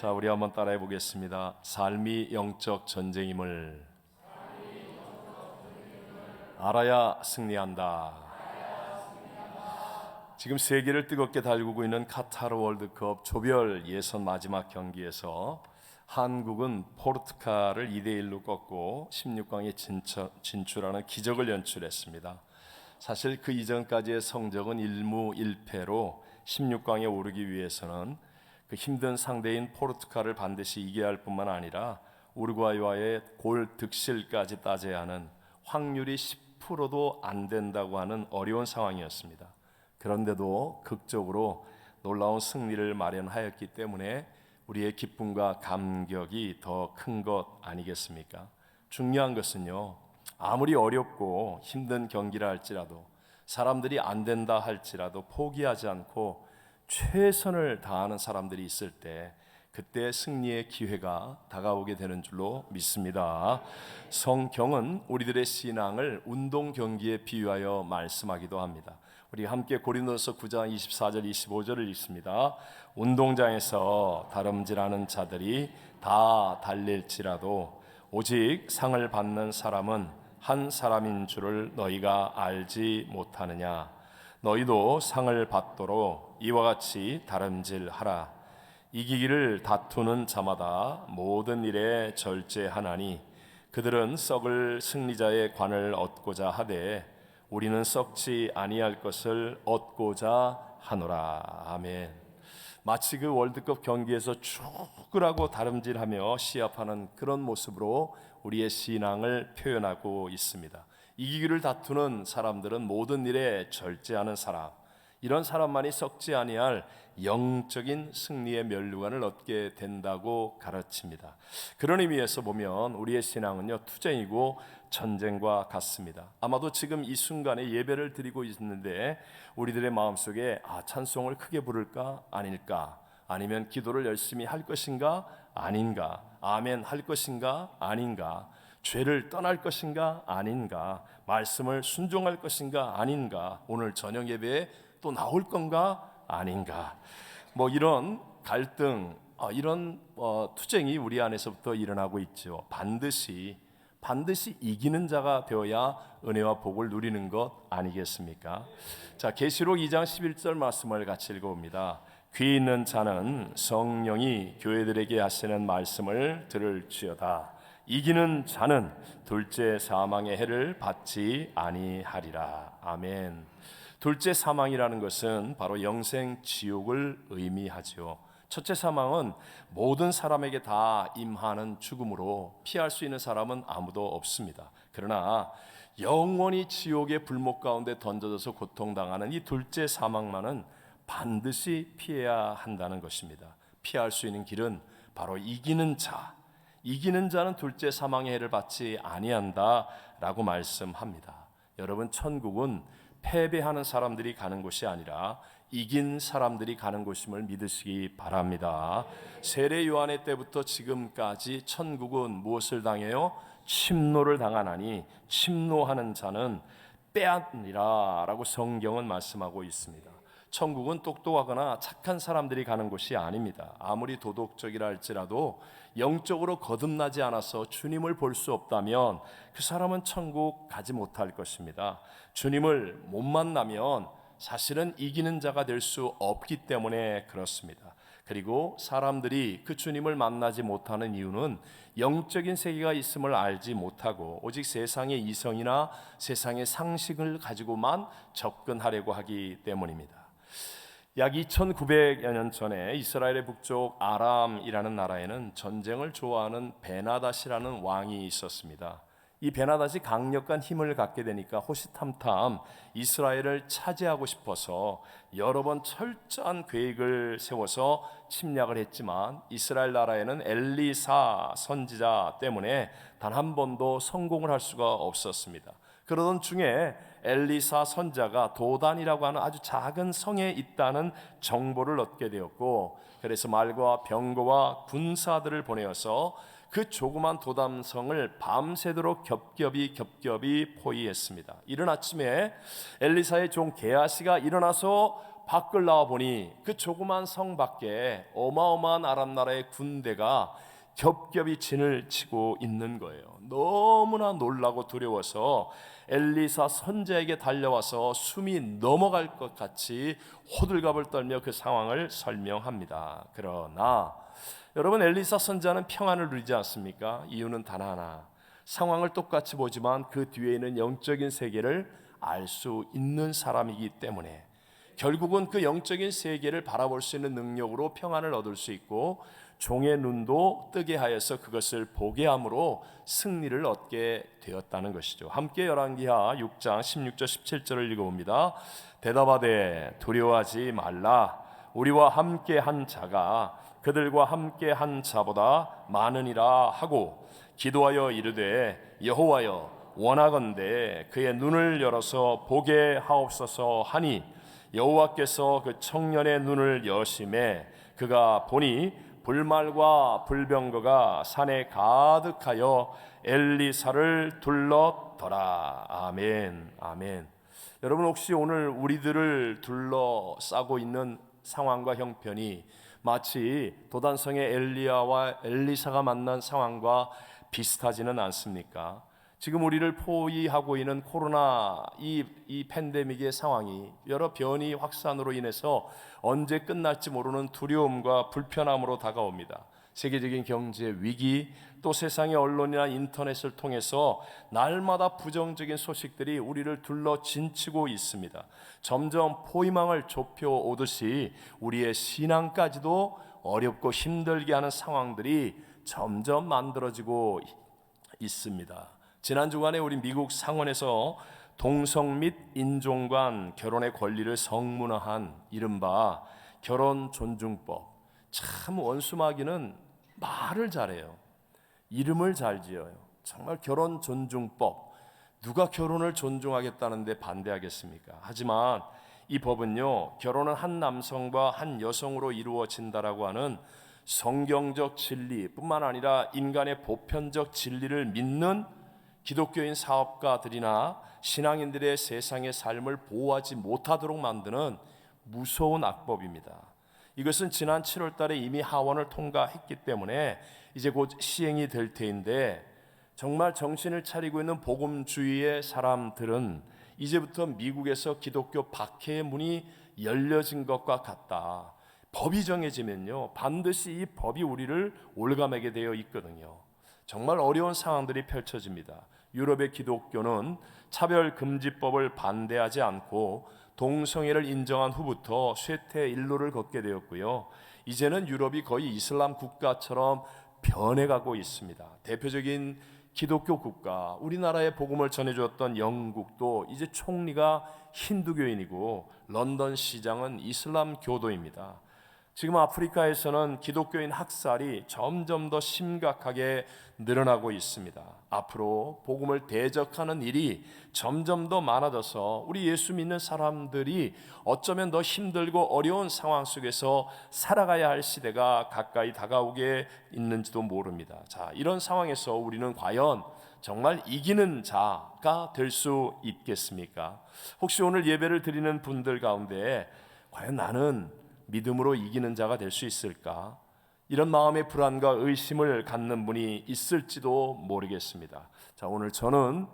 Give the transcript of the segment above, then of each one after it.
자, 우리 한번 따라해 보겠습니다. 삶이 영적 전쟁임을 알아야 승리한다. 지금 세계를 뜨겁게 달구고 있는 카타르 월드컵 조별 예선 마지막 경기에서 한국은 포르투갈을 2대1로 꺾고 16강에 진출하는 기적을 연출했습니다. 사실 그 이전까지의 성적은 1무 1패로 16강에 오르기 위해서는 그 힘든 상대인 포르투갈을 반드시 이겨야 할 뿐만 아니라 우루과이와의 골 득실까지 따져야 하는 확률이 10%도 안 된다고 하는 어려운 상황이었습니다. 그런데도 극적으로 놀라운 승리를 마련하였기 때문에 우리의 기쁨과 감격이 더 큰 것 아니겠습니까? 중요한 것은요, 아무리 어렵고 힘든 경기라 할지라도 사람들이 안 된다 할지라도 포기하지 않고 최선을 다하는 사람들이 있을 때 그때 승리의 기회가 다가오게 되는 줄로 믿습니다. 성경은 우리들의 신앙을 운동 경기에 비유하여 말씀하기도 합니다. 우리 함께 고린도서 9장 24절 25절을 읽습니다. 운동장에서 다름질하는 자들이 다 달릴지라도 오직 상을 받는 사람은 한 사람인 줄을 너희가 알지 못하느냐. 너희도 상을 받도록 이와 같이 다름질하라. 이기기를 다투는 자마다 모든 일에 절제하나니 그들은 썩을 승리자의 관을 얻고자 하되 우리는 썩지 아니할 것을 얻고자 하노라. 아멘. 마치 그 월드컵 경기에서 죽으라고 다름질하며 시합하는 그런 모습으로 우리의 신앙을 표현하고 있습니다. 이기기를 다투는 사람들은 모든 일에 절제하는 사람, 이런 사람만이 썩지 아니할 영적인 승리의 면류관을 얻게 된다고 가르칩니다. 그런 의미에서 보면 우리의 신앙은요, 투쟁이고 전쟁과 같습니다. 아마도 지금 이 순간에 예배를 드리고 있는데 우리들의 마음속에 찬송을 크게 부를까 아닐까, 아니면 기도를 열심히 할 것인가 아닌가, 아멘 할 것인가 아닌가, 죄를 떠날 것인가 아닌가, 말씀을 순종할 것인가 아닌가, 오늘 저녁 예배에 또 나올 건가 아닌가, 이런 갈등, 이런 투쟁이 우리 안에서부터 일어나고 있죠. 반드시 이기는 자가 되어야 은혜와 복을 누리는 것 아니겠습니까? 자, 계시록 2장 11절 말씀을 같이 읽어봅니다. 귀 있는 자는 성령이 교회들에게 하시는 말씀을 들을지어다. 이기는 자는 둘째 사망의 해를 받지 아니하리라. 아멘. 둘째 사망이라는 것은 바로 영생 지옥을 의미하죠. 첫째 사망은 모든 사람에게 다 임하는 죽음으로 피할 수 있는 사람은 아무도 없습니다. 그러나 영원히 지옥의 불목 가운데 던져져서 고통당하는 이 둘째 사망만은 반드시 피해야 한다는 것입니다. 피할 수 있는 길은 바로 이기는 자는 둘째 사망의 해를 받지 아니한다라고 말씀합니다. 여러분, 천국은 패배하는 사람들이 가는 곳이 아니라 이긴 사람들이 가는 곳임을 믿으시기 바랍니다. 세례 요한의 때부터 지금까지 천국은 무엇을 당해요? 침노를 당하나니 침노하는 자는 빼앗니라 라고 성경은 말씀하고 있습니다. 천국은 똑똑하거나 착한 사람들이 가는 곳이 아닙니다. 아무리 도덕적이라 할지라도 영적으로 거듭나지 않아서 주님을 볼 수 없다면 그 사람은 천국 가지 못할 것입니다. 주님을 못 만나면 사실은 이기는 자가 될 수 없기 때문에 그렇습니다. 그리고 사람들이 그 주님을 만나지 못하는 이유는 영적인 세계가 있음을 알지 못하고 오직 세상의 이성이나 세상의 상식을 가지고만 접근하려고 하기 때문입니다. 약 2900여 년 전에 이스라엘의 북쪽 아람이라는 나라에는 전쟁을 좋아하는 베나닷이라는 왕이 있었습니다. 이 베나닷이 강력한 힘을 갖게 되니까 호시탐탐 이스라엘을 차지하고 싶어서 여러 번 철저한 계획을 세워서 침략을 했지만 이스라엘 나라에는 엘리사 선지자 때문에 단 한 번도 성공을 할 수가 없었습니다. 그러던 중에 엘리사 선자가 도단이라고 하는 아주 작은 성에 있다는 정보를 얻게 되었고, 그래서 말과 병거와 군사들을 보내어서 그 조그만 도단성을 밤새도록 겹겹이 포위했습니다. 이른 아침에 엘리사의 종 게하시가 일어나서 밖을 나와 보니 그 조그만 성 밖에 어마어마한 아람 나라의 군대가 겹겹이 진을 치고 있는 거예요. 너무나 놀라고 두려워서 엘리사 선지자에게 달려와서 숨이 넘어갈 것 같이 호들갑을 떨며 그 상황을 설명합니다. 그러나 여러분, 엘리사 선지자는 평안을 누리지 않습니까? 이유는 단 하나, 상황을 똑같이 보지만 그 뒤에 있는 영적인 세계를 알 수 있는 사람이기 때문에 결국은 그 영적인 세계를 바라볼 수 있는 능력으로 평안을 얻을 수 있고 종의 눈도 뜨게 하여서 그것을 보게 함으로 승리를 얻게 되었다는 것이죠. 함께 열왕기하 6장 16절 17절을 읽어봅니다. 대답하되 두려워하지 말라. 우리와 함께 한 자가 그들과 함께 한 자보다 많으니라 하고 기도하여 이르되 여호와여 원하건대 그의 눈을 열어서 보게 하옵소서 하니 여호와께서 그 청년의 눈을 여심해 그가 보니 불말과 불병거가 산에 가득하여 엘리사를 둘렀더라. 아멘. 아멘. 여러분, 혹시 오늘 우리들을 둘러싸고 있는 상황과 형편이 마치 도단성의 엘리야와 엘리사가 만난 상황과 비슷하지는 않습니까? 지금 우리를 포위하고 있는 코로나 이 팬데믹의 상황이 여러 변이 확산으로 인해서 언제 끝날지 모르는 두려움과 불편함으로 다가옵니다. 세계적인 경제 위기, 또 세상의 언론이나 인터넷을 통해서 날마다 부정적인 소식들이 우리를 둘러 진치고 있습니다. 점점 포위망을 좁혀오듯이 우리의 신앙까지도 어렵고 힘들게 하는 상황들이 점점 만들어지고 있습니다. 지난 주간에 우리 미국 상원에서 동성 및 인종 간 결혼의 권리를 성문화한 이른바 결혼 존중법. 참 원수마귀는 말을 잘해요. 이름을 잘 지어요. 정말 결혼 존중법. 누가 결혼을 존중하겠다는데 반대하겠습니까? 하지만 이 법은요, 결혼은 한 남성과 한 여성으로 이루어진다라고 하는 성경적 진리뿐만 아니라 인간의 보편적 진리를 믿는 기독교인 사업가들이나 신앙인들의 세상의 삶을 보호하지 못하도록 만드는 무서운 악법입니다. 이것은 지난 7월 달에 이미 하원을 통과했기 때문에 이제 곧 시행이 될 테인데, 정말 정신을 차리고 있는 복음주의의 사람들은 이제부터 미국에서 기독교 박해의 문이 열려진 것과 같다. 법이 정해지면요, 반드시 이 법이 우리를 올가매게 되어 있거든요. 정말 어려운 상황들이 펼쳐집니다. 유럽의 기독교는 차별금지법을 반대하지 않고 동성애를 인정한 후부터 쇠퇴 일로를 걷게 되었고요. 이제는 유럽이 거의 이슬람 국가처럼 변해가고 있습니다. 대표적인 기독교 국가, 우리나라에 복음을 전해주었던 영국도 이제 총리가 힌두교인이고 런던 시장은 이슬람 교도입니다. 지금 아프리카에서는 기독교인 학살이 점점 더 심각하게 늘어나고 있습니다. 앞으로 복음을 대적하는 일이 점점 더 많아져서 우리 예수 믿는 사람들이 어쩌면 더 힘들고 어려운 상황 속에서 살아가야 할 시대가 가까이 다가오게 있는지도 모릅니다. 자, 이런 상황에서 우리는 과연 정말 이기는 자가 될 수 있겠습니까? 혹시 오늘 예배를 드리는 분들 가운데 과연 나는 믿음으로 이기는 자가 될 수 있을까? 이런 마음의 불안과 의심을 갖는 분이 있을지도 모르겠습니다. 자, 오늘 저는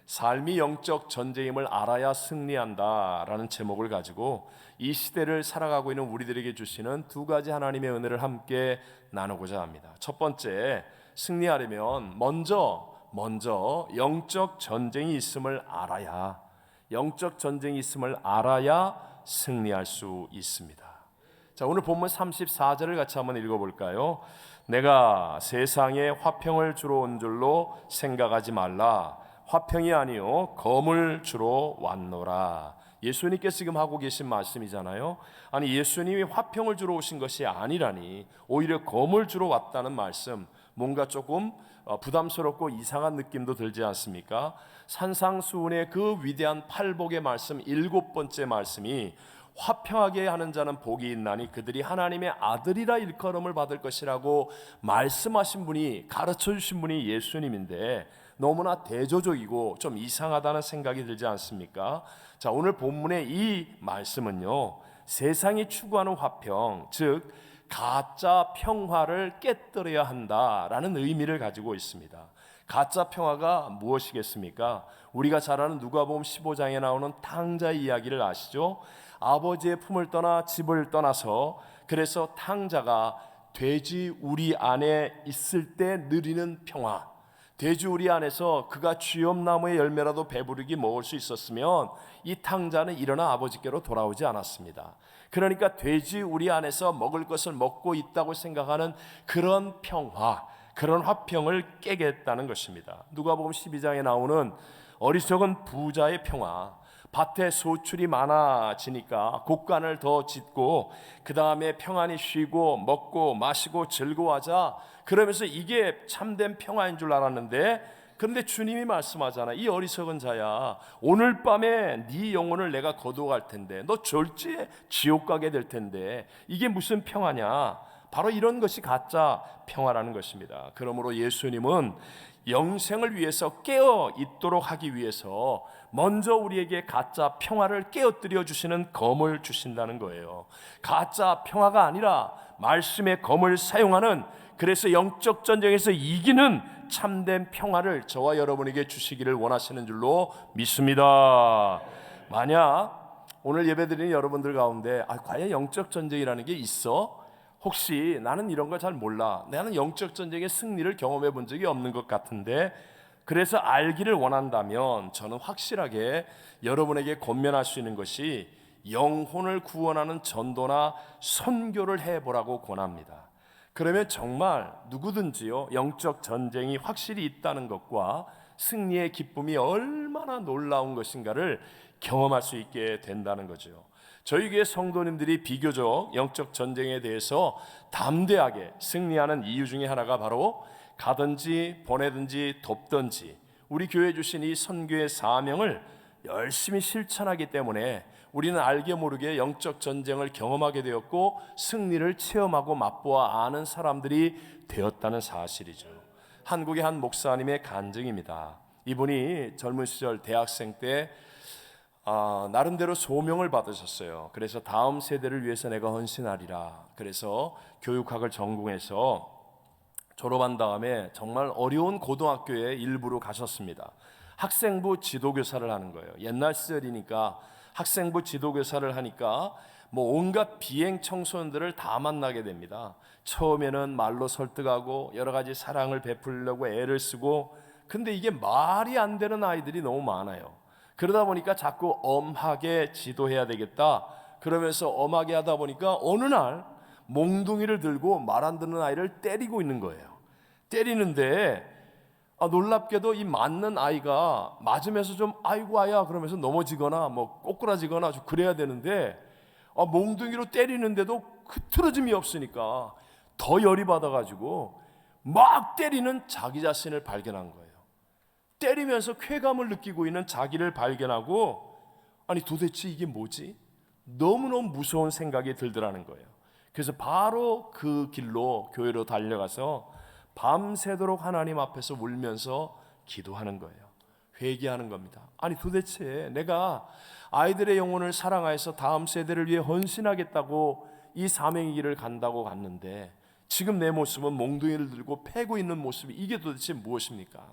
삶이 영적 전쟁임을 알아야 승리한다라는 제목을 가지고 이 시대를 살아가고 있는 우리들에게 주시는 두 가지 하나님의 은혜를 함께 나누고자 합니다. 첫 번째, 승리하려면 먼저 영적 전쟁이 있음을 알아야, 영적 전쟁이 있음을 알아야 승리할 수 있습니다. 자, 오늘 본문 34절을 같이 한번 읽어볼까요? 내가 세상에 화평을 주러 온 줄로 생각하지 말라. 화평이 아니요 검을 주러 왔노라. 예수님께서 지금 하고 계신 말씀이잖아요. 아니, 예수님이 화평을 주러 오신 것이 아니라니 오히려 검을 주러 왔다는 말씀, 뭔가 조금 부담스럽고 이상한 느낌도 들지 않습니까? 산상수훈의 그 위대한 팔복의 말씀 7번째 말씀이 화평하게 하는 자는 복이 있나니 그들이 하나님의 아들이라 일컬음을 받을 것이라고 말씀하신 분이, 가르쳐 주신 분이 예수님인데 너무나 대조적이고 좀 이상하다는 생각이 들지 않습니까? 자, 오늘 본문의 이 말씀은요, 세상이 추구하는 화평, 즉 가짜 평화를 깨뜨려야 한다라는 의미를 가지고 있습니다. 가짜 평화가 무엇이겠습니까? 우리가 잘 아는 누가복음 15장에 나오는 탕자의 이야기를 아시죠? 아버지의 품을 떠나 집을 떠나서 그래서 탕자가 돼지 우리 안에 있을 때 누리는 평화, 돼지 우리 안에서 그가 쥐엄나무의 열매라도 배부르게 먹을 수 있었으면 이 탕자는 일어나 아버지께로 돌아오지 않았습니다. 그러니까 돼지 우리 안에서 먹을 것을 먹고 있다고 생각하는 그런 평화, 그런 화평을 깨겠다는 것입니다. 누가복음 12장에 나오는 어리석은 부자의 평화, 밭에 소출이 많아지니까 곡간을 더 짓고 그 다음에 평안히 쉬고 먹고 마시고 즐거워하자, 그러면서 이게 참된 평화인 줄 알았는데, 그런데 주님이 말씀하잖아. 이 어리석은 자야, 오늘 밤에 네 영혼을 내가 거두어갈 텐데 너 졸지에 지옥 가게 될 텐데 이게 무슨 평화냐. 바로 이런 것이 가짜 평화라는 것입니다. 그러므로 예수님은 영생을 위해서 깨어 있도록 하기 위해서 먼저 우리에게 가짜 평화를 깨어뜨려 주시는 검을 주신다는 거예요. 가짜 평화가 아니라 말씀의 검을 사용하는, 그래서 영적 전쟁에서 이기는 참된 평화를 저와 여러분에게 주시기를 원하시는 줄로 믿습니다. 만약 오늘 예배드리는 여러분들 가운데 과연 영적 전쟁이라는 게 있어? 혹시 나는 이런 거 잘 몰라, 나는 영적 전쟁의 승리를 경험해 본 적이 없는 것 같은데, 그래서 알기를 원한다면 저는 확실하게 여러분에게 권면할 수 있는 것이 영혼을 구원하는 전도나 선교를 해보라고 권합니다. 그러면 정말 누구든지요, 영적 전쟁이 확실히 있다는 것과 승리의 기쁨이 얼마나 놀라운 것인가를 경험할 수 있게 된다는 거죠. 저희 교회 성도님들이 비교적 영적 전쟁에 대해서 담대하게 승리하는 이유 중에 하나가 바로 가든지 보내든지 돕든지 우리 교회 주신 이 선교의 사명을 열심히 실천하기 때문에 우리는 알게 모르게 영적 전쟁을 경험하게 되었고 승리를 체험하고 맛보아 아는 사람들이 되었다는 사실이죠. 한국의 한 목사님의 간증입니다. 이분이 젊은 시절 대학생 때 나름대로 소명을 받으셨어요. 그래서 다음 세대를 위해서 내가 헌신하리라. 그래서 교육학을 전공해서 졸업한 다음에 정말 어려운 고등학교에 일부로 가셨습니다. 학생부 지도교사를 하는 거예요. 옛날 시절이니까 학생부 지도교사를 하니까 온갖 비행 청소년들을 다 만나게 됩니다. 처음에는 말로 설득하고 여러 가지 사랑을 베풀려고 애를 쓰고, 근데 이게 말이 안 되는 아이들이 너무 많아요. 그러다 보니까 자꾸 엄하게 지도해야 되겠다 그러면서 엄하게 하다 보니까 어느 날 몽둥이를 들고 말 안 듣는 아이를 때리고 있는 거예요. 때리는데 놀랍게도 이 맞는 아이가 맞으면서 좀 아이고 아야 그러면서 넘어지거나 꼬꾸라지거나 좀 그래야 되는데 몽둥이로 때리는데도 흐트러짐이 없으니까 더 열이 받아가지고 막 때리는 자기 자신을 발견한 거예요. 때리면서 쾌감을 느끼고 있는 자기를 발견하고, 아니 도대체 이게 뭐지? 너무너무 무서운 생각이 들더라는 거예요. 그래서 바로 그 길로 교회로 달려가서 밤새도록 하나님 앞에서 울면서 기도하는 거예요. 회개하는 겁니다. 아니 도대체 내가 아이들의 영혼을 사랑하여서 다음 세대를 위해 헌신하겠다고 이 사명의 길을 간다고 갔는데 지금 내 모습은 몽둥이를 들고 패고 있는 모습이 이게 도대체 무엇입니까?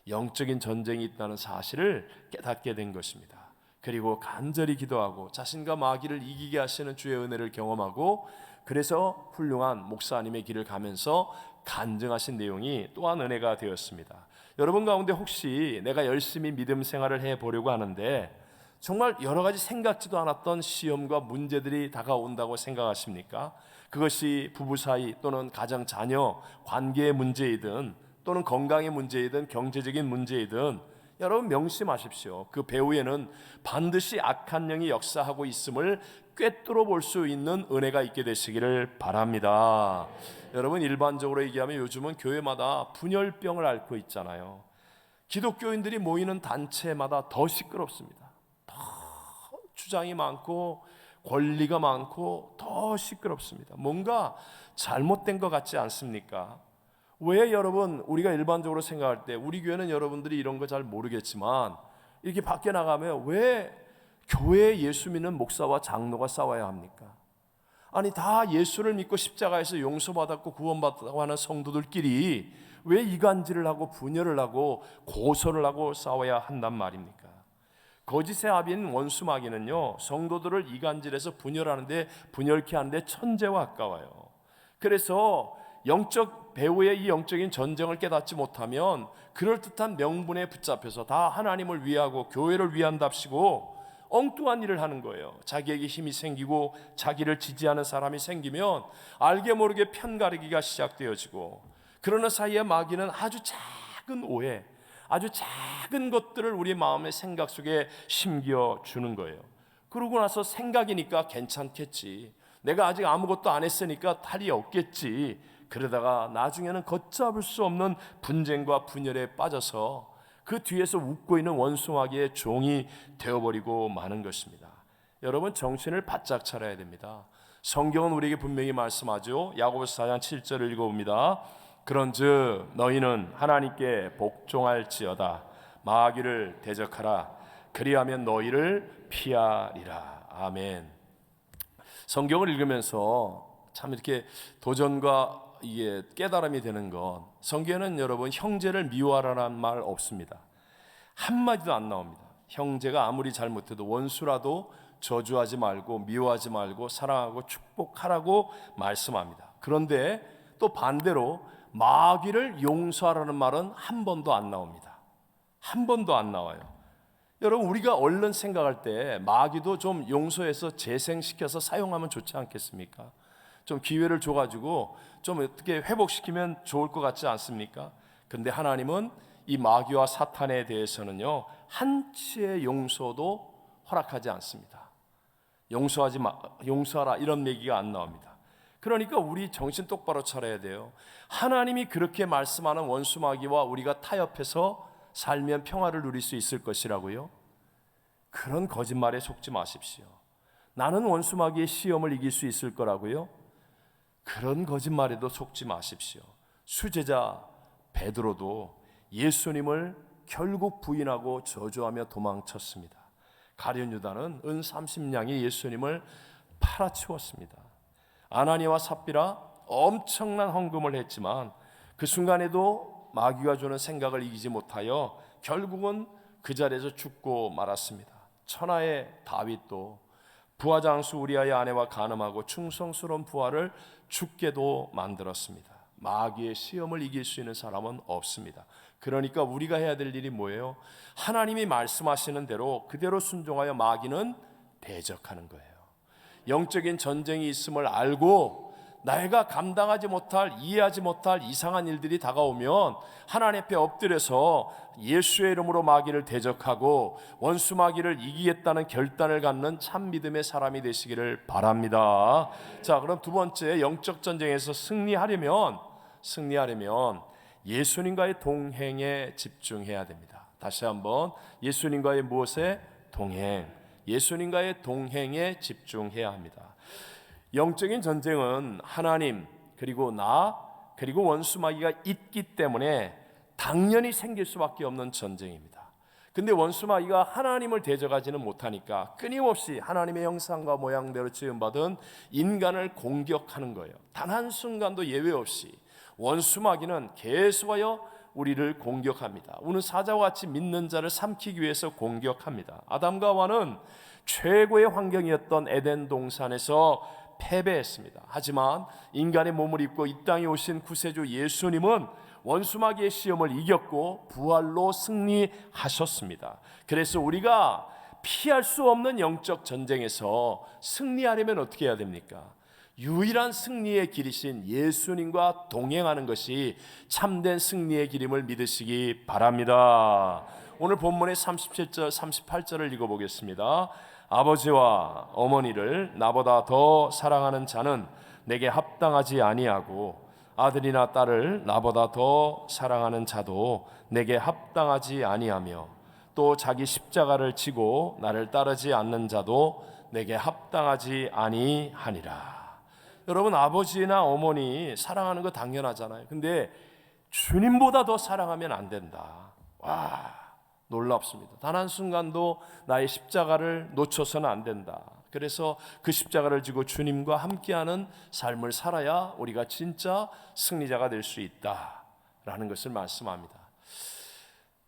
영적인 전쟁이 있다는 사실을 깨닫게 된 것입니다. 그리고 간절히 기도하고 자신과 마귀를 이기게 하시는 주의 은혜를 경험하고, 그래서 훌륭한 목사님의 길을 가면서 간증하신 내용이 또한 은혜가 되었습니다. 여러분 가운데 혹시 내가 열심히 믿음 생활을 해보려고 하는데 정말 여러 가지 생각지도 않았던 시험과 문제들이 다가온다고 생각하십니까? 그것이 부부 사이 또는 가정 자녀 관계의 문제이든 또는 건강의 문제이든 경제적인 문제이든 여러분 명심하십시오. 그 배후에는 반드시 악한 영이 역사하고 있음을 꿰뚫어 볼 수 있는 은혜가 있게 되시기를 바랍니다. 여러분 일반적으로 얘기하면 요즘은 교회마다 분열병을 앓고 있잖아요. 기독교인들이 모이는 단체마다 더 시끄럽습니다. 더 주장이 많고 권리가 많고 더 시끄럽습니다. 뭔가 잘못된 것 같지 않습니까? 왜 여러분 우리가 일반적으로 생각할 때 우리 교회는 여러분들이 이런 거 잘 모르겠지만 이렇게 밖에 나가면 왜 교회에 예수 믿는 목사와 장로가 싸워야 합니까? 아니 다 예수를 믿고 십자가에서 용서받았고 구원받았다고 하는 성도들끼리 왜 이간질을 하고 분열을 하고 고소를 하고 싸워야 한단 말입니까? 거짓의 아비인 원수 마귀는요, 성도들을 이간질해서 분열케 하는데 천재와 가까워요. 그래서 영적 배후의 이 영적인 전쟁을 깨닫지 못하면 그럴듯한 명분에 붙잡혀서 다 하나님을 위하고 교회를 위한답시고 엉뚱한 일을 하는 거예요. 자기에게 힘이 생기고 자기를 지지하는 사람이 생기면 알게 모르게 편가르기가 시작되어지고, 그러는 사이에 마귀는 아주 작은 오해, 아주 작은 것들을 우리 마음의 생각 속에 심겨주는 거예요. 그러고 나서 생각이니까 괜찮겠지, 내가 아직 아무것도 안 했으니까 탈이 없겠지, 그러다가 나중에는 걷잡을 수 없는 분쟁과 분열에 빠져서 그 뒤에서 웃고 있는 원수 마귀의 종이 되어버리고 마는 것입니다. 여러분, 정신을 바짝 차려야 됩니다. 성경은 우리에게 분명히 말씀하죠. 야고보서 4장 7절을 읽어봅니다. 그런즉 너희는 하나님께 복종할지어다. 마귀를 대적하라. 그리하면 너희를 피하리라. 아멘. 성경을 읽으면서 참 이렇게 도전과 이게 깨달음이 되는 건, 성경에는 여러분 형제를 미워하라는 말 없습니다. 한마디도 안 나옵니다. 형제가 아무리 잘못해도 원수라도 저주하지 말고 미워하지 말고 사랑하고 축복하라고 말씀합니다. 그런데 또 반대로 마귀를 용서하라는 말은 한 번도 안 나옵니다. 한 번도 안 나와요. 여러분, 우리가 얼른 생각할 때 마귀도 좀 용서해서 재생시켜서 사용하면 좋지 않겠습니까? 좀 기회를 줘가지고 좀 어떻게 회복시키면 좋을 것 같지 않습니까? 그런데 하나님은 이 마귀와 사탄에 대해서는요, 한치의 용서도 허락하지 않습니다. 용서하라 이런 얘기가 안 나옵니다. 그러니까 우리 정신 똑바로 차려야 돼요. 하나님이 그렇게 말씀하는 원수 마귀와 우리가 타협해서 살면 평화를 누릴 수 있을 것이라고요? 그런 거짓말에 속지 마십시오. 나는 원수 마귀의 시험을 이길 수 있을 거라고요? 그런 거짓말에도 속지 마십시오. 수제자 베드로도 예수님을 결국 부인하고 저주하며 도망쳤습니다. 가룟 유다는 은 30냥이 예수님을 팔아치웠습니다. 아나니와 삽비라 엄청난 헌금을 했지만 그 순간에도 마귀가 주는 생각을 이기지 못하여 결국은 그 자리에서 죽고 말았습니다. 천하의 다윗도 부하장수 우리아의 아내와 간음하고 충성스러운 부하를 죽게도 만들었습니다. 마귀의 시험을 이길 수 있는 사람은 없습니다. 그러니까 우리가 해야 될 일이 뭐예요? 하나님이 말씀하시는 대로 그대로 순종하여 마귀는 대적하는 거예요. 영적인 전쟁이 있음을 알고 내가 감당하지 못할, 이해하지 못할 이상한 일들이 다가오면 하나님 앞에 엎드려서 예수의 이름으로 마귀를 대적하고 원수 마귀를 이기겠다는 결단을 갖는 참 믿음의 사람이 되시기를 바랍니다. 자, 그럼 두 번째, 영적 전쟁에서 승리하려면 예수님과의 동행에 집중해야 됩니다. 다시 한번, 예수님과의 무엇에? 동행. 예수님과의 동행에 집중해야 합니다. 영적인 전쟁은 하나님 그리고 나 그리고 원수 마귀가 있기 때문에 당연히 생길 수밖에 없는 전쟁입니다. 근데 원수 마귀가 하나님을 대적하지는 못하니까 끊임없이 하나님의 형상과 모양대로 지음받은 인간을 공격하는 거예요. 단 한순간도 예외 없이 원수 마귀는 계속하여 우리를 공격합니다. 오늘 사자와 같이 믿는 자를 삼키기 위해서 공격합니다. 아담과 하와는 최고의 환경이었던 에덴 동산에서 패배했습니다. 하지만 인간의 몸을 입고 이 땅에 오신 구세주 예수님은 원수 마귀의 시험을 이겼고 부활로 승리하셨습니다. 그래서 우리가 피할 수 없는 영적 전쟁에서 승리하려면 어떻게 해야 됩니까? 유일한 승리의 길이신 예수님과 동행하는 것이 참된 승리의 길임을 믿으시기 바랍니다. 오늘 본문의 37절, 38절을 읽어보겠습니다. 아버지와 어머니를 나보다 더 사랑하는 자는 내게 합당하지 아니하고 아들이나 딸을 나보다 더 사랑하는 자도 내게 합당하지 아니하며 또 자기 십자가를 지고 나를 따르지 않는 자도 내게 합당하지 아니하니라. 여러분, 아버지나 어머니 사랑하는 거 당연하잖아요. 근데 주님보다 더 사랑하면 안 된다. 와, 놀랍습니다. 단 한순간도 나의 십자가를 놓쳐서는 안 된다. 그래서 그 십자가를 지고 주님과 함께하는 삶을 살아야 우리가 진짜 승리자가 될 수 있다라는 것을 말씀합니다.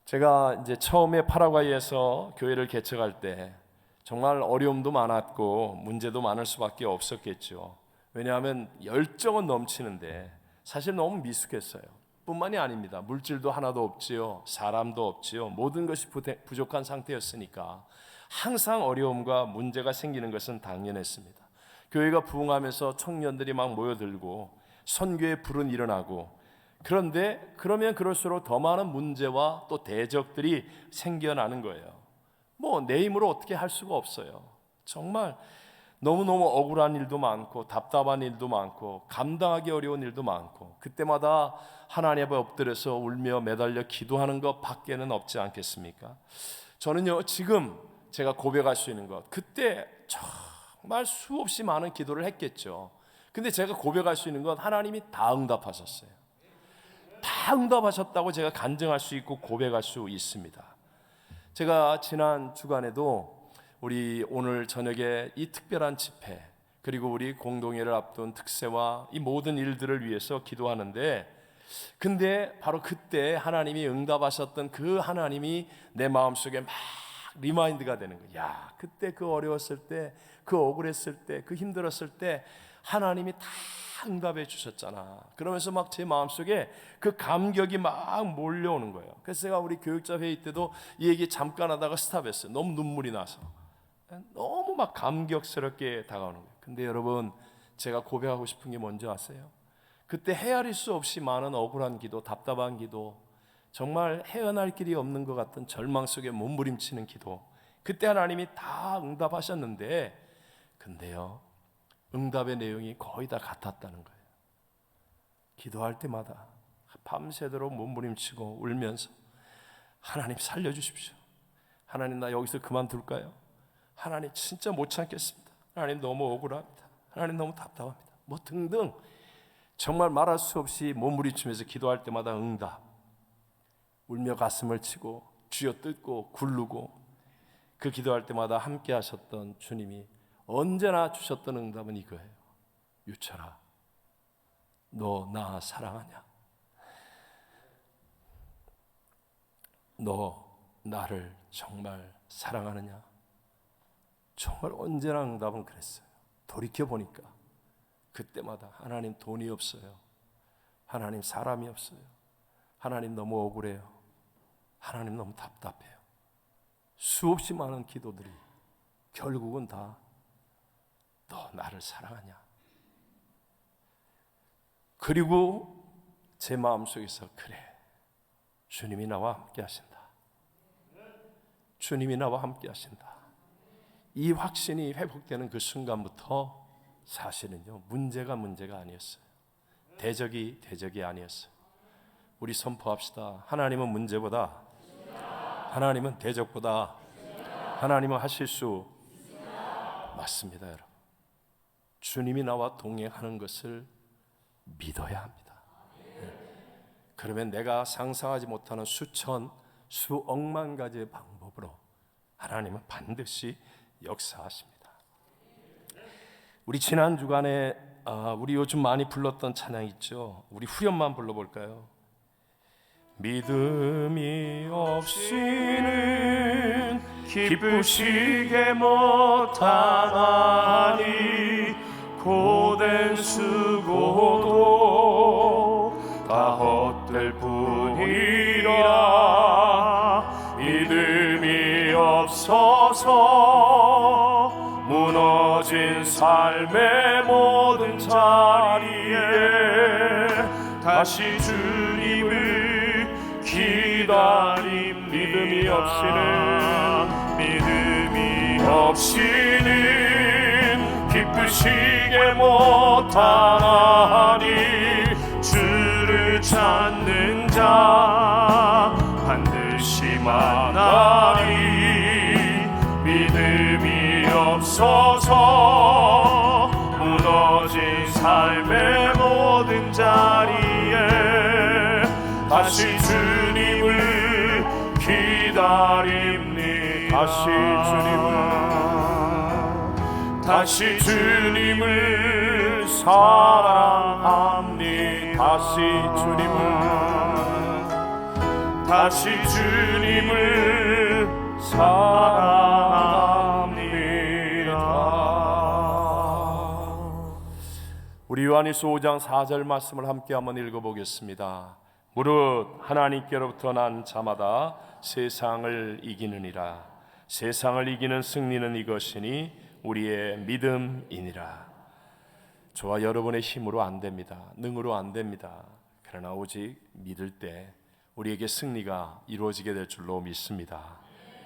제가 이제 처음에 파라과이에서 교회를 개척할 때 정말 어려움도 많았고 문제도 많을 수밖에 없었겠죠. 왜냐하면 열정은 넘치는데 사실 너무 미숙했어요. 뿐만이 아닙니다. 물질도 하나도 없지요. 사람도 없지요. 모든 것이 부족한 상태였으니까 항상 어려움과 문제가 생기는 것은 당연했습니다. 교회가 부흥하면서 청년들이 막 모여들고 선교의 불은 일어나고, 그런데 그러면 그럴수록 더 많은 문제와 또 대적들이 생겨나는 거예요. 뭐 내 힘으로 어떻게 할 수가 없어요. 정말 너무너무 억울한 일도 많고 답답한 일도 많고 감당하기 어려운 일도 많고, 그때마다 하나님 앞에 엎드려서 울며 매달려 기도하는 것 밖에는 없지 않겠습니까? 저는요, 지금 제가 고백할 수 있는 것, 그때 정말 수없이 많은 기도를 했겠죠. 근데 제가 고백할 수 있는 건 하나님이 다 응답하셨어요. 다 응답하셨다고 제가 간증할 수 있고 고백할 수 있습니다. 제가 지난 주간에도 우리 오늘 저녁에 이 특별한 집회, 그리고 우리 공동회를 앞둔 특세와 이 모든 일들을 위해서 기도하는데, 근데 바로 그때 하나님이 응답하셨던 그 하나님이 내 마음속에 막 리마인드가 되는 거예요. 야, 그때 그 어려웠을 때, 그 억울했을 때, 그 힘들었을 때 하나님이 다 응답해 주셨잖아. 그러면서 막 제 마음속에 그 감격이 막 몰려오는 거예요. 그래서 제가 우리 교육자 회의 때도 이 얘기 잠깐 하다가 스탑했어요. 너무 눈물이 나서. 너무 막 감격스럽게 다가오는 거예요. 근데 여러분, 제가 고백하고 싶은 게 뭔지 아세요? 그때 헤아릴 수 없이 많은 억울한 기도, 답답한 기도, 정말 헤어날 길이 없는 것 같은 절망 속에 몸부림치는 기도, 그때 하나님이 다 응답하셨는데, 근데요, 응답의 내용이 거의 다 같았다는 거예요. 기도할 때마다 밤새도록 몸부림치고 울면서 하나님 살려주십시오. 하나님 나 여기서 그만둘까요? 하나님 진짜 못 참겠습니다. 하나님 너무 억울합니다. 하나님 너무 답답합니다. 뭐 등등 정말 말할 수 없이 몸부림치면서 기도할 때마다 응답, 울며 가슴을 치고 쥐어 뜯고 굴르고, 그 기도할 때마다 함께 하셨던 주님이 언제나 주셨던 응답은 이거예요. 유철아, 너 나 사랑하냐? 너 나를 정말 사랑하느냐? 정말 언제나 응답은 그랬어요. 돌이켜보니까 그때마다 하나님 돈이 없어요. 하나님 사람이 없어요. 하나님 너무 억울해요. 하나님 너무 답답해요. 수없이 많은 기도들이 결국은 다 너 나를 사랑하냐? 그리고 제 마음속에서 그래, 주님이 나와 함께 하신다. 주님이 나와 함께 하신다. 이 확신이 회복되는 그 순간부터 사실은요, 문제가 아니었어요. 대적이 아니었어요. 우리 선포합시다. 하나님은 문제보다, 하나님은 대적보다, 하나님은 하실 수 맞습니다. 여러분, 주님이 나와 동행하는 것을 믿어야 합니다. 그러면 내가 상상하지 못하는 수억만 가지의 방법으로 하나님은 반드시 역사하십니다. 우리 지난 주간에 우리 요즘 많이 불렀던 찬양 있죠. 우리 후렴만 불러볼까요? 믿음이 없이는 기쁘시게 못하나니 고된 수고도 다 헛될 뿐이라. 믿음이 없어서 무너진 삶의 모든 자리에 다시 주님을 기다림. 믿음이 없이는 기쁘시게 못하나니 주를 찾는 자 반드시 만나리. 믿음이 없어서 무너진 삶의 모든 자리에 다시 주님을 기다리리. 기다립니 다시 주님을 사랑합니 다시 주님을 사랑합니다. 우리 요한일서 5장 4절 말씀을 함께 한번 읽어보겠습니다. 무릇 하나님께로부터 난 자마다 세상을 이기느니라. 세상을 이기는 승리는 이것이니 우리의 믿음이니라. 저와 여러분의 힘으로 안 됩니다. 능으로 안 됩니다. 그러나 오직 믿을 때 우리에게 승리가 이루어지게 될 줄로 믿습니다.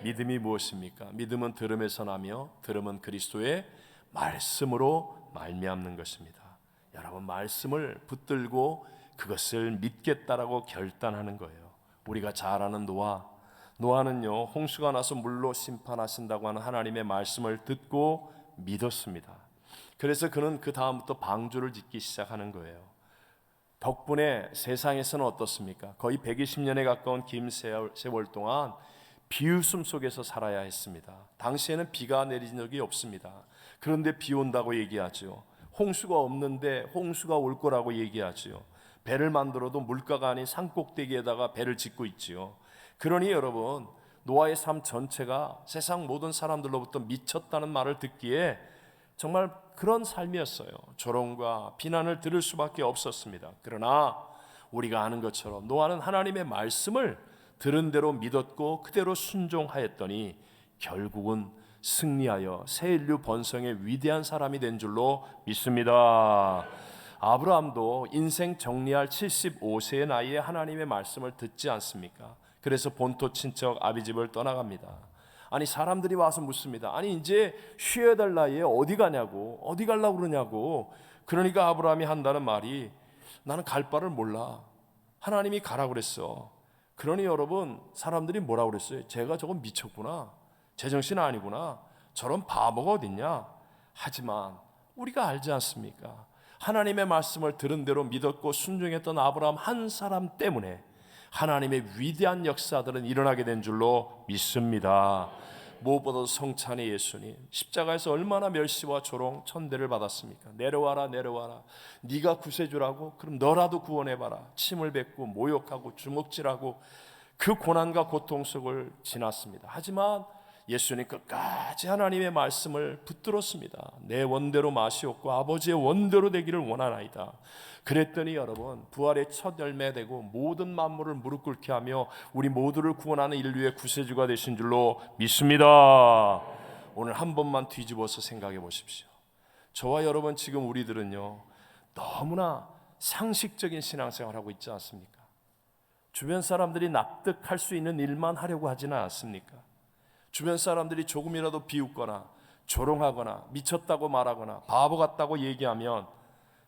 믿음이 무엇입니까? 믿음은 들음에서 나며 들음은 그리스도의 말씀으로 말미암는 것입니다. 여러분, 말씀을 붙들고 그것을 믿겠다라고 결단하는 거예요. 우리가 잘 아는 노아는요, 홍수가 나서 물로 심판하신다고 하는 하나님의 말씀을 듣고 믿었습니다. 그래서 그는 그 다음부터 방주를 짓기 시작하는 거예요. 덕분에 세상에서는 어떻습니까? 거의 120년에 가까운 긴 세월 동안 비웃음 속에서 살아야 했습니다. 당시에는 비가 내린 적이 없습니다. 그런데 비 온다고 얘기하죠. 홍수가 없는데 홍수가 올 거라고 얘기하죠. 배를 만들어도 물가가 아닌 산꼭대기에다가 배를 짓고 있지요. 그러니 여러분, 노아의 삶 전체가 세상 모든 사람들로부터 미쳤다는 말을 듣기에 정말 그런 삶이었어요. 조롱과 비난을 들을 수밖에 없었습니다. 그러나 우리가 아는 것처럼 노아는 하나님의 말씀을 들은 대로 믿었고 그대로 순종하였더니 결국은 승리하여 새 인류 번성의 위대한 사람이 된 줄로 믿습니다. 아브라함도 인생 정리할 75세의 나이에 하나님의 말씀을 듣지 않습니까? 그래서 본토 친척 아비집을 떠나갑니다. 아니, 사람들이 와서 묻습니다. 아니, 이제 쉬어야 될 나이에 어디 가냐고, 어디 가려고 그러냐고. 그러니까 아브라함이 한다는 말이, 나는 갈 바를 몰라. 하나님이 가라고 그랬어. 그러니 여러분, 사람들이 뭐라고 그랬어요? 제가 저건 미쳤구나, 제정신 아니구나, 저런 바보가 어딨냐. 하지만 우리가 알지 않습니까? 하나님의 말씀을 들은 대로 믿었고 순종했던 아브라함 한 사람 때문에 하나님의 위대한 역사들은 일어나게 된 줄로 믿습니다. 무엇보다도 성찬의 예수님, 십자가에서 얼마나 멸시와 조롱, 천대를 받았습니까? 내려와라, 내려와라, 네가 구세주라고? 그럼 너라도 구원해봐라. 침을 뱉고 모욕하고 주먹질하고 그 고난과 고통 속을 지났습니다. 하지만 예수님 끝까지 하나님의 말씀을 붙들었습니다. 내 원대로 마시옵고 아버지의 원대로 되기를 원하나이다. 그랬더니 여러분, 부활의 첫 열매되고 모든 만물을 무릎 꿇게 하며 우리 모두를 구원하는 인류의 구세주가 되신 줄로 믿습니다. 오늘 한 번만 뒤집어서 생각해 보십시오. 저와 여러분, 지금 우리들은요, 너무나 상식적인 신앙생활을 하고 있지 않습니까? 주변 사람들이 납득할 수 있는 일만 하려고 하지는 않습니까? 주변 사람들이 조금이라도 비웃거나 조롱하거나 미쳤다고 말하거나 바보 같다고 얘기하면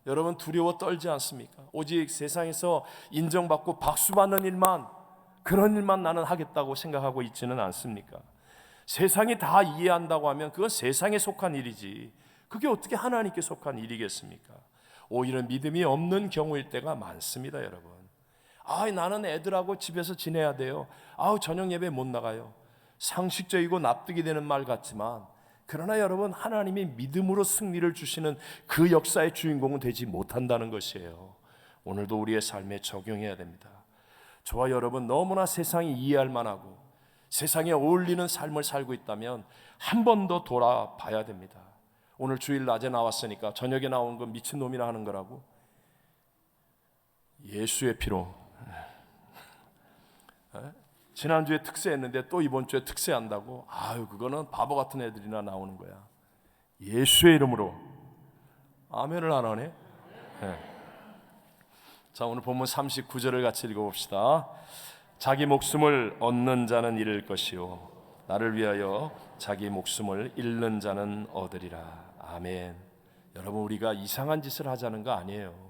여러분, 두려워 떨지 않습니까? 오직 세상에서 인정받고 박수받는 일만, 그런 일만 나는 하겠다고 생각하고 있지는 않습니까? 세상이 다 이해한다고 하면 그건 세상에 속한 일이지, 그게 어떻게 하나님께 속한 일이겠습니까? 오히려 믿음이 없는 경우일 때가 많습니다. 여러분, 나는 애들하고 집에서 지내야 돼요. 저녁 예배 못 나가요. 상식적이고 납득이 되는 말 같지만, 그러나 여러분, 하나님이 믿음으로 승리를 주시는 그 역사의 주인공은 되지 못한다는 것이에요. 오늘도 우리의 삶에 적용해야 됩니다. 저와 여러분, 너무나 세상이 이해할 만하고 세상에 어울리는 삶을 살고 있다면 한 번 더 돌아봐야 됩니다. 오늘 주일 낮에 나왔으니까 저녁에 나온 건 미친놈이나 하는 거라고? 예수의 피로. 지난주에 특세했는데 또 이번 주에 특세한다고? 그거는 바보 같은 애들이나 나오는 거야. 예수의 이름으로. 아멘을 안 하네? 네. 자, 오늘 본문 39절을 같이 읽어봅시다. 자기 목숨을 얻는 자는 잃을 것이요 나를 위하여 자기 목숨을 잃는 자는 얻으리라. 아멘. 여러분, 우리가 이상한 짓을 하자는 거 아니에요.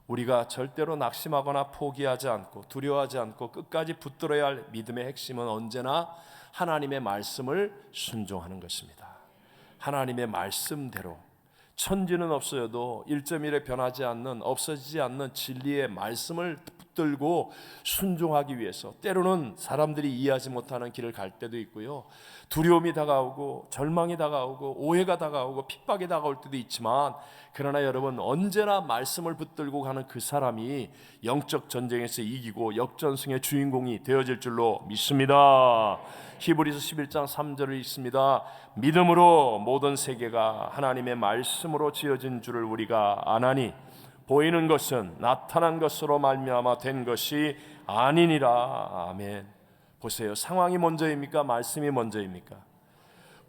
우리가 절대로 낙심하거나 포기하지 않고 두려워하지 않고 끝까지 붙들어야 할 믿음의 핵심은 언제나 하나님의 말씀을 순종하는 것입니다. 하나님의 말씀대로, 천지는 없어져도 1.1에 변하지 않는, 없어지지 않는 진리의 말씀을 붙들고 순종하기 위해서 때로는 사람들이 이해하지 못하는 길을 갈 때도 있고요. 두려움이 다가오고 절망이 다가오고 오해가 다가오고 핍박이 다가올 때도 있지만, 그러나 여러분, 언제나 말씀을 붙들고 가는 그 사람이 영적 전쟁에서 이기고 역전승의 주인공이 되어질 줄로 믿습니다. 히브리서 11장 3절을 읽습니다. 믿음으로 모든 세계가 하나님의 말씀으로 지어진 줄을 우리가 아나니 보이는 것은 나타난 것으로 말미암아 된 것이 아니니라. 아멘. 보세요. 상황이 먼저입니까? 말씀이 먼저입니까?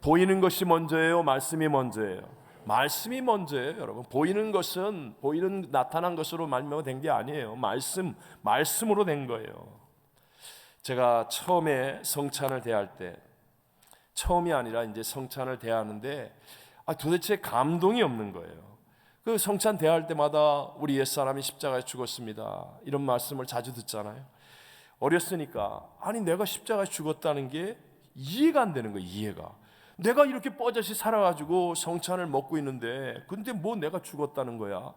보이는 것이 먼저예요? 말씀이 먼저예요? 말씀이 먼저예요, 여러분. 보이는 것은 나타난 것으로 말미암아 된 게 아니에요. 말씀으로 된 거예요. 제가 처음에 성찬을 대할 때, 처음이 아니라 이제 성찬을 대하는데 도대체 감동이 없는 거예요. 그 성찬 대할 때마다 우리 옛사람이 십자가에 죽었습니다, 이런 말씀을 자주 듣잖아요. 어렸으니까 아니 내가 십자가에 죽었다는 게 이해가 안 되는 거예요. 이해가. 내가 이렇게 뻐젓이 살아가지고 성찬을 먹고 있는데 근데 뭐 내가 죽었다는 거야.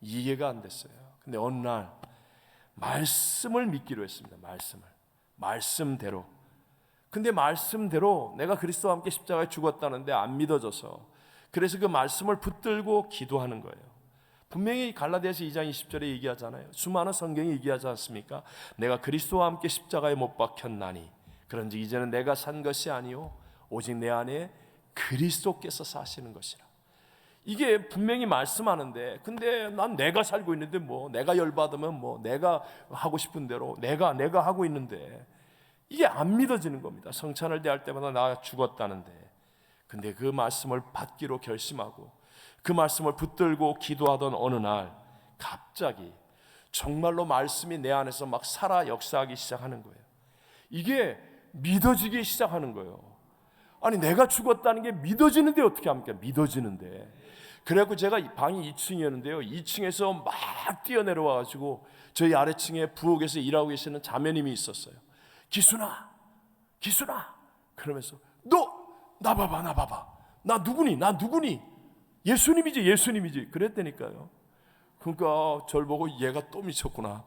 이해가 안 됐어요. 근데 어느 날 말씀을 믿기로 했습니다. 말씀대로. 근데 말씀대로 내가 그리스도와 함께 십자가에 죽었다는데 안 믿어져서, 그래서 그 말씀을 붙들고 기도하는 거예요. 분명히 갈라디아서 2장 20절에 얘기하잖아요. 수많은 성경이 얘기하지 않습니까? 내가 그리스도와 함께 십자가에 못 박혔나니 그런즉 이제는 내가 산 것이 아니요 오직 내 안에 그리스도께서 사시는 것이라. 이게 분명히 말씀하는데, 근데 난 내가 살고 있는데 뭐 내가 열받으면 뭐 내가 하고 싶은 대로 내가 하고 있는데, 이게 안 믿어지는 겁니다. 성찬을 대할 때마다 나 죽었다는데. 근데 그 말씀을 받기로 결심하고 그 말씀을 붙들고 기도하던 어느 날 갑자기 정말로 말씀이 내 안에서 막 살아 역사하기 시작하는 거예요. 이게 믿어지기 시작하는 거예요. 아니 내가 죽었다는 게 믿어지는데 어떻게 합니까? 믿어지는데. 그래갖고 제가 방이 2층이었는데요 2층에서 막 뛰어내려와가지고 저희 아래층에 부엌에서 일하고 계시는 자매님이 있었어요. 기순아 그러면서 너 나 봐봐 나 누구니 예수님이지 그랬다니까요. 그러니까 저를 보고 얘가 또 미쳤구나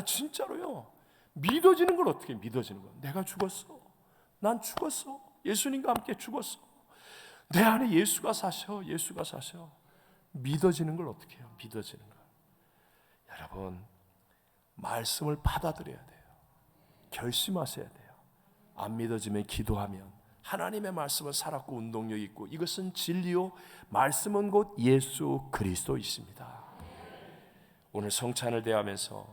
진짜로요. 믿어지는 걸 어떻게 믿어지는 거야. 내가 죽었어. 난 죽었어. 예수님과 함께 죽었어. 내 안에 예수가 사셔. 믿어지는 걸 어떻게 해요? 믿어지는 걸. 여러분, 말씀을 받아들여야 돼요. 결심하셔야 돼요. 안 믿어지면 기도하면 하나님의 말씀은 살았고 운동력 있고 이것은 진리요 말씀은 곧 예수 그리스도이십니다. 오늘 성찬을 대하면서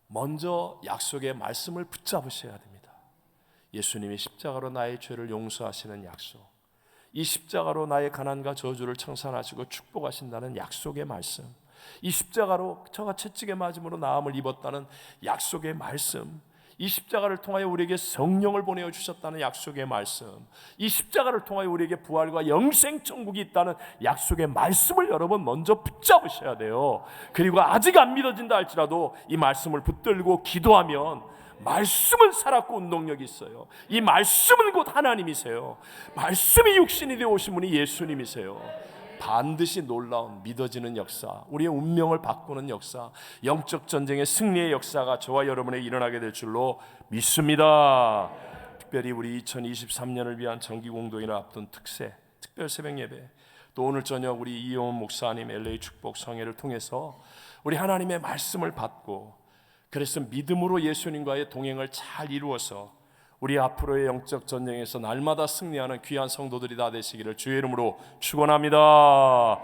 먼저 약속의 말씀을 붙잡으셔야 됩니다. 예수님이 십자가로 나의 죄를 용서하시는 약속, 이 십자가로 나의 가난과 저주를 청산하시고 축복하신다는 약속의 말씀, 이 십자가로 저가 채찍에 맞음으로 나음을 입었다는 약속의 말씀, 이 십자가를 통하여 우리에게 성령을 보내어 주셨다는 약속의 말씀, 이 십자가를 통하여 우리에게 부활과 영생 천국이 있다는 약속의 말씀을 여러분 먼저 붙잡으셔야 돼요. 그리고 아직 안 믿어진다 할지라도 이 말씀을 붙들고 기도하면 말씀은 살았고 운동력이 있어요. 이 말씀은 곧 하나님이세요. 말씀이 육신이 되어 오신 분이 예수님이세요. 반드시 놀라운 믿어지는 역사, 우리의 운명을 바꾸는 역사, 영적 전쟁의 승리의 역사가 저와 여러분에게 일어나게 될 줄로 믿습니다. 특별히 우리 2023년을 위한 정기공동회를 앞둔 특별 새벽 예배, 또 오늘 저녁 우리 이용훈 목사님 LA 축복 성회를 통해서 우리 하나님의 말씀을 받고, 그래서 믿음으로 예수님과의 동행을 잘 이루어서 우리 앞으로의 영적 전쟁에서 날마다 승리하는 귀한 성도들이 다 되시기를 주의 이름으로 축원합니다.